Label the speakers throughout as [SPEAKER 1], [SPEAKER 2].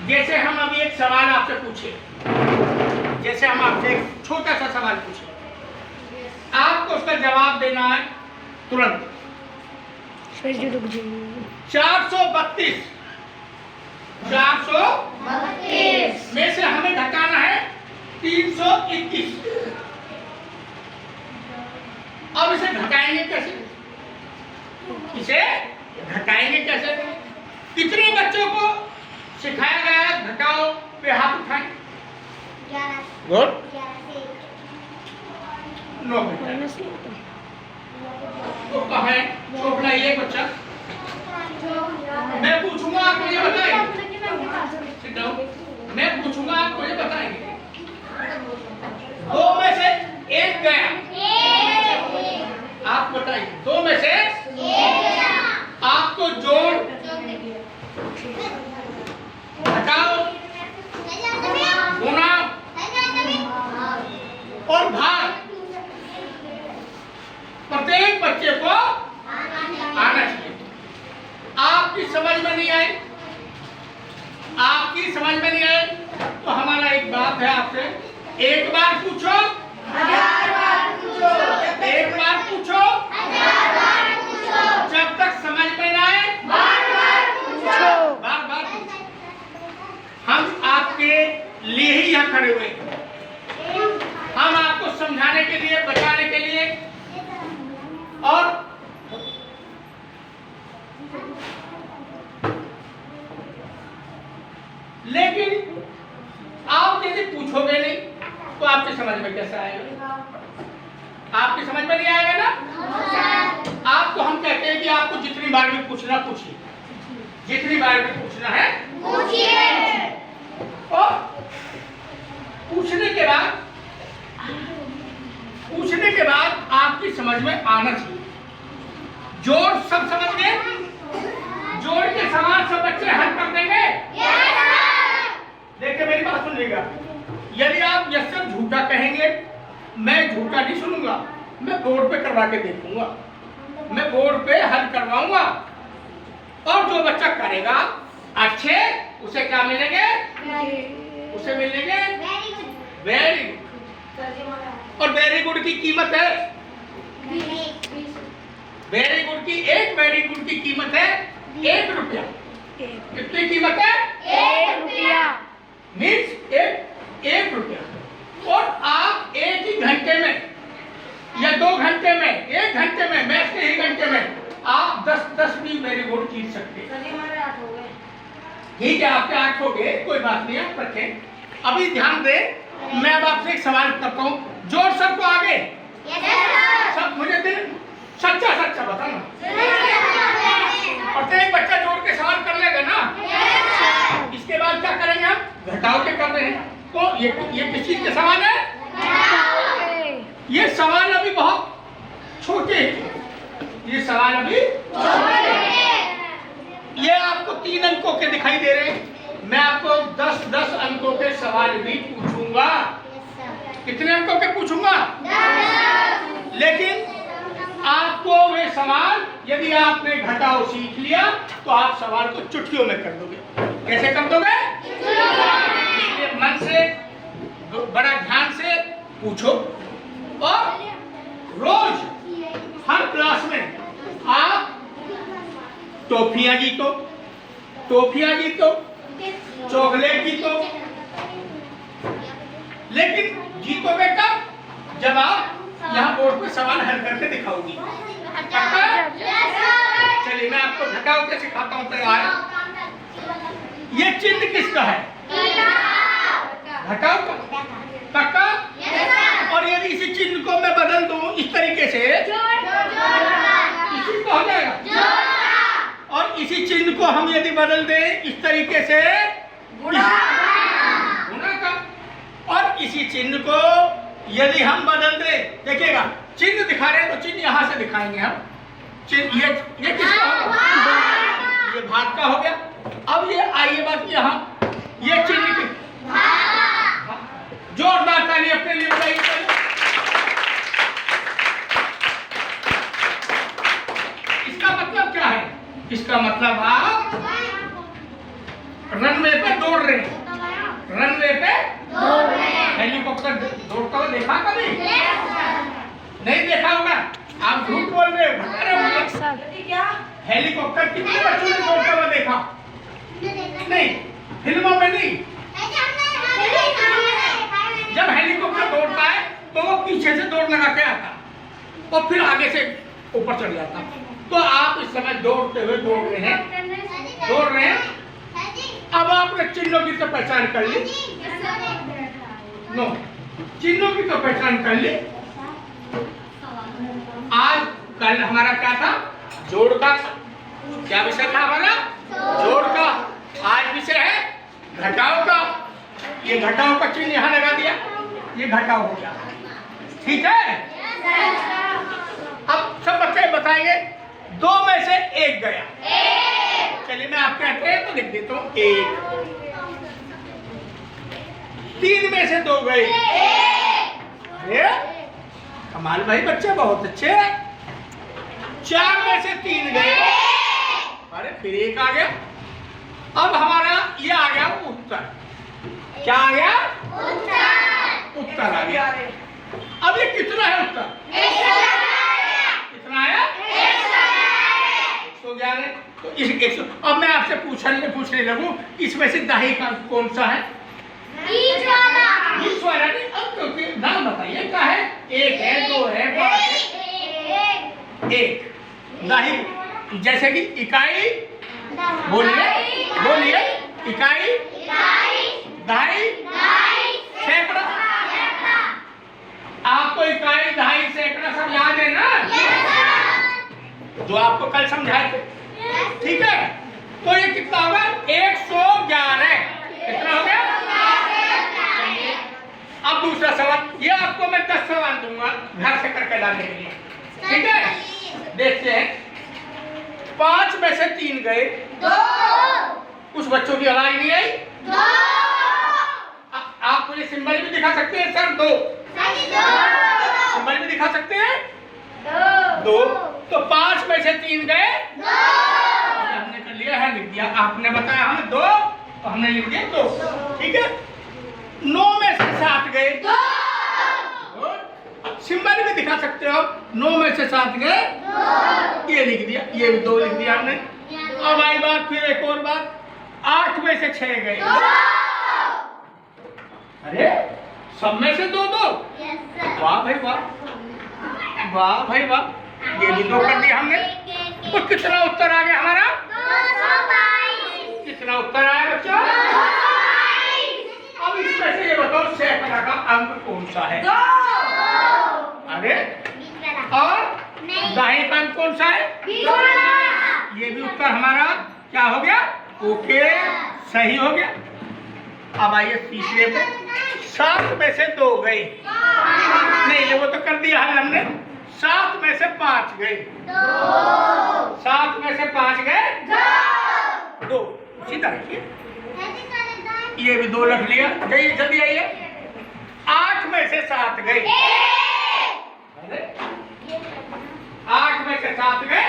[SPEAKER 1] जैसे हम अभी एक सवाल आपसे पूछे, जैसे हम आपसे एक छोटा सा सवाल पूछे, आपको उसका जवाब देना है तुरंत। 432 में से हमें घटाना है 321। अब इसे घटाएंगे कैसे? इसे घटाएंगे कैसे? कितने बच्चों को सिखाया गया है घटाओ पे हाथ उठाएं? गुड। 9 बेटा। तो कहाँ है छोटा ये बच्चा? मैं पूछूंगा आपको ये बताएंगे। मैं पूछूंगा आपको ये बताएंगे। 2 में से 1 गया, आप बताइए। 2 में से 1 गया, आपको जोड़ घटाओ गुना और भाग प्रत्येक बच्चे को आना चाहिए। आपकी समझ में नहीं आए, आपकी समझ में नहीं आए तो हमारा एक बात है आपसे, एक बार पूछो 1000 बार पूछो, एक बार पूछो 1000 बार पूछो, जब तक समझ में ना आए बार बार पूछो, बार बार पूछो। हम आपके लिए ही यहाँ खड़े हुए, हम आपको समझाने के लिए, बताने के लिए। और लेकिन आप यदि पूछोगे नहीं तो आपकी समझ में कैसे आएगा? आपकी समझ में नहीं आएगा ना। आपको हम कहते हैं कि आपको जितनी बार भी पूछना पूछिए, जितनी बार भी पूछना है पूछिए। और पूछने के बाद आपकी समझ में आना चाहिए। जोड़ सब समझ गए? जोड़ के सवाल सब बच्चे हल कर देंगे? देखिए मेरी बात सुनिएगा, यदि आप यस सर झूठा कहेंगे, मैं झूठा नहीं सुनूंगा, मैं बोर्ड पे करवा के देखूंगा, मैं बोर्ड पे हल करवाऊंगा। और जो बच्चा करेगा अच्छे, उसे क्या मिलेंगे? उसे मिलेंगे वेरी गुड। और वेरी गुड की कीमत है, वेरी गुड की, एक वेरी गुड की कीमत है 1 रुपया। कितनी कीमत है? 1 रुपया। मीन्स एक रुपया। और आप एक ही घंटे में या 2 घंटे में, 1 घंटे में, मैथ के ही घंटे में आप 10 भी वेरी गुड जीत सकते हैं। ठीक है, आपके 8 हो गए, कोई बात नहीं, आप रखें। अभी ध्यान दें, मैं अब आपसे एक सवाल करता हूँ, जोड़ सबको आगे। सब मुझे दिल सच्चा सच्चा बताना। प्रत्येक बच्चा जोड़ के सवाल कर लेगा ना। इसके बाद क्या करेंगे हम? घटाव के कर रहे हैं। तो ये किस चीज के सवाल है? ये सवाल अभी बहुत छोटे हैं, ये सवाल अभी छोटे हैं। ये आपको 3 अंकों के दिखाई दे रहे हैं। मैं आपको 10 अंकों के सवाल भी पूछूंगा। कितने अंकों के पूछूंगा? 10। लेकिन आपको वे सवाल, यदि आपने घटाओ सीख लिया तो आप सवाल को चुटकियों में कर दोगे। कैसे कर दोगे? इसलिए मन से, बड़ा ध्यान से पूछो। और रोज हर क्लास में आप टॉफियां जीतो, चॉकलेट जीतो। लेकिन जीतोगे कब? जब आप यहाँ बोर्ड पे सवाल हल करके दिखाओगी। चलिए मैं आपको घटाओ के सिखाता हूँ। तैयार? ये चिन्ह किसका है? घटाओ का। पक्का? और यदि इसी चिन्ह को मैं बदल दूं इस तरीके से, इसी को हो जाएगा। और इसी चिन्ह को हम यदि बदल दें इस तरीके से, गुणा का। और इसी चिन्ह को यदि हम बदल दें, देखिएगा चिन्ह दिखा रहे हैं तो चिन्ह यहां से दिखाएंगे हम। चिन्ह ये किसका होगा? ये भाग का हो गया। अब ये आइए बात यहाँ, ये चिन्ह की जोरदार ताली अपने लिए बजाइए। इसका मतलब क्या है? इसका मतलब आप रनवे पे दौड़ रहे हैं, रनवे पे हेलीकॉप्टर दौड़ता हुआ देखा कभी? नहीं देखा होगा। आप झूठ बोल रहे हो, बता रहे हो। हेलीकॉप्टर कितने बच्चों ने दौड़ता हुआ देखा? नहीं, फिल्मों में नहीं। जब हेलीकॉप्टर दौड़ता है तो वो पीछे से दौड़ लगा के आता और फिर आगे से ऊपर चढ़ जाता। तो आप इस समय दौड़ते हुए दौड़ रहे हैं। अब आपने चिन्हों की तो पहचान कर ली। नो, चिन्हों की तो पहचान कर ली। आज कल हमारा क्या था? जोड़ का। क्या विषय था हमारा? जोड़ का। आज विषय है घटाव का। ये घटाव का चिन्ह यहाँ लगा दिया, ये घटाव हो गया। ठीक है? अब सब बच्चे बताएंगे 2 में से 1 गया। चलिए मैं आप कहते हैं तो लिख देता हूँ 1। 3 में से 2 गए। अरे कमाल भाई, बच्चे बहुत अच्छे हैं। 4 में से 3 गए। अरे फिर 1 आ गया। अब हमारा ये आ गया उत्तर। क्या आ गया? उत्तर आ गया। अब ये कितना है उत्तर? कितना आया? 111। तो इस 100, अब मैं आपसे पूछने लगूं, इसमें से दाहिनी का कौन सा है? बीच वाला नहीं। अब क्योंकि नाम बताइए क्या है? 1 है, 2 है, 5 है। 1 दाहिनी, जैसे कि इकाई। बोलिए इकाई, दहाई, सैकड़ा। आपको इकाई, दहाई, सैकड़ा सब याद है ना? जो आपको कल समझाए थे। ठीक है, तो ये कितना होगा? 111। कितना हो गया? अब दूसरा सवाल, ये आपको मैं 10 सवाल दूंगा घर से करके लाने के लिए। ठीक है, देखते हैं। 5 में से 3 गए।
[SPEAKER 2] 2।
[SPEAKER 1] कुछ बच्चों की आवाज नहीं आई।
[SPEAKER 2] 2।
[SPEAKER 1] आप मुझे सिंबल भी दिखा सकते हैं सर? 2 सिंबल भी दिखा सकते हैं? 2। तो 5 में से 3 गए। 2 हमने कर लिया है, लिख दिया। आपने बताया हमें 2 तो हमने लिख दिया 2। ठीक है। 9 में से 7 गए। 2 सिंबल भी दिखा सकते हो। 9 में से 7 गए। 2 ये लिख दिया, ये भी 2 लिख दिया हमने। अब आई बात, फिर एक और बात। 8 में से 6 गए। 2 अरे सब में से 2 2। वाह भाई वाह, वाह भाई वाह, ये भी 2 कर दिया हमने। तो कितना उत्तर आ गया हमारा?
[SPEAKER 2] 222।
[SPEAKER 1] कितना उत्तर आया बच्चों?
[SPEAKER 2] 222।
[SPEAKER 1] अब इसमें से ये बताओ सैकड़ा का अंक कौन सा है?
[SPEAKER 2] 2।
[SPEAKER 1] अरे और दाहिनी का अंक कौन सा है? ये भी उत्तर हमारा क्या हो गया? ओके, सही हो गया। अब आइए तीसरे पे। 7 में से 2 गए। नहीं, ये वो तो कर दिया है हमने। 7 में से 5 गए। 7 में से 5 गए। 2 सीधा रखिए, ये भी 2 रख लिया। जाइए जल्दी आइए। 8 में से 7 गए। 8 में से 7 गए।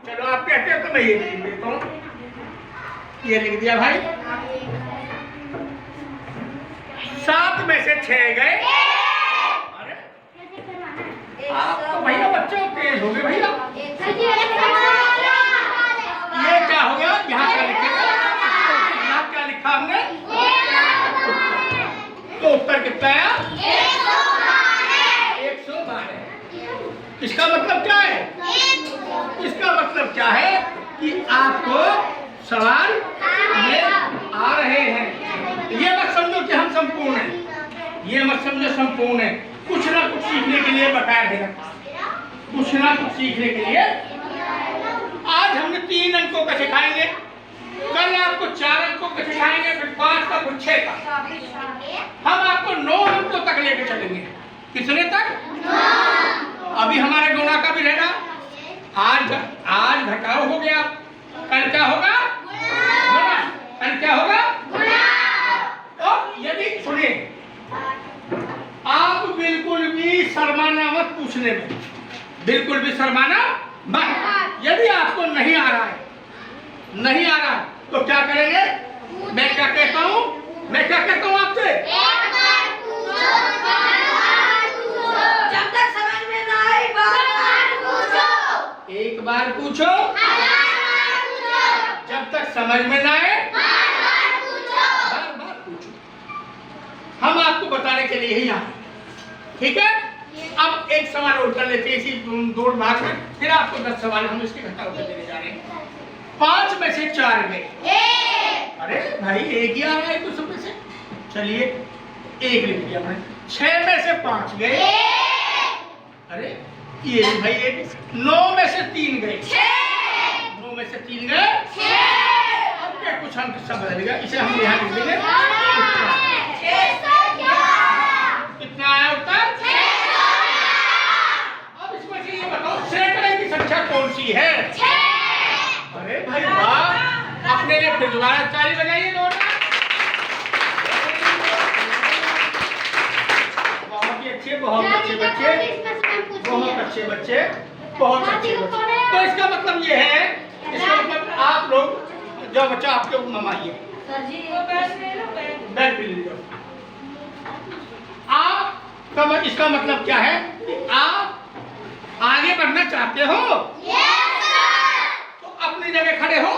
[SPEAKER 1] चलो आप कहते हो तो मैं ये लिख देता हूँ। ये लिख दिया भाई। 7 में से 6 गए। अरे आप तो भैया बच्चे तेज हो गए भैया। ये क्या हो गया? यहाँ क्या लिखेगा? यहाँ क्या लिखा हमने? तो उत्तर कितना आया? 112। इसका मतलब क्या है? इसका मतलब क्या है कि आपको सवाल ये आ रहे हैं। ये मत समझो कि हम संपूर्ण हैं, ये मत समझो संपूर्ण है। कुछ ना कुछ सीखने के लिए बताया गया, कुछ ना कुछ सीखने के लिए। आज हमने 3 अंकों का सिखाएंगे, कल आपको 4 अंकों का सिखाएंगे, फिर 5 का, फिर 6 का। हम आपको 9 अंकों तक लेके चलेंगे। कितने तक? 9। अभी हमारे गुणा का भी रहेगा। आज घटाव हो गया, कल क्या होगा? गुणा। कल क्या होगा? गुणा। और यदि सुनिए, आप बिल्कुल भी शर्माना मत पूछने में, बिल्कुल भी शर्माना मत। यदि आपको नहीं आ रहा है, तो क्या करेंगे? मैं समझ में ना आए
[SPEAKER 2] बार
[SPEAKER 1] बार पूछो। हम आपको बताने के लिए ही आए, ठीक है। अब एक सवाल और कर लेते हैं इसी दो भाग में, फिर आपको 10 सवाल हम इसके घटाव कर देने जा रहे हैं। 5 में से 4 गए। अरे भाई एक ही आ रहा है तो सब में से, चलिए एक लिख दिया मैंने। 6 में से 5 गए। अरे ये भाई एक। 9 में से 3 गए। 9 में से 3 गए। अब क्या कुछ अंक सब बदल गया, इसे हम यहाँ लिख देंगे। कितना आया उत्तर? अब इसमें से ये बताओ सैकड़े की संख्या कौन सी है? अरे भाई वाह, अपने लिए फिर दोबारा ताली बजाइए दोनों। बहुत ही अच्छे, बहुत अच्छे बच्चे, बहुत अच्छे बच्चे, बहुत अच्छे बच्चे। तो इसका मतलब ये है, इसका मतलब आप लोग जो बच्चा आपके ममाइए बैग भी ले लो। आप का इसका मतलब क्या है कि आप आगे बढ़ना चाहते हो तो अपनी जगह खड़े हो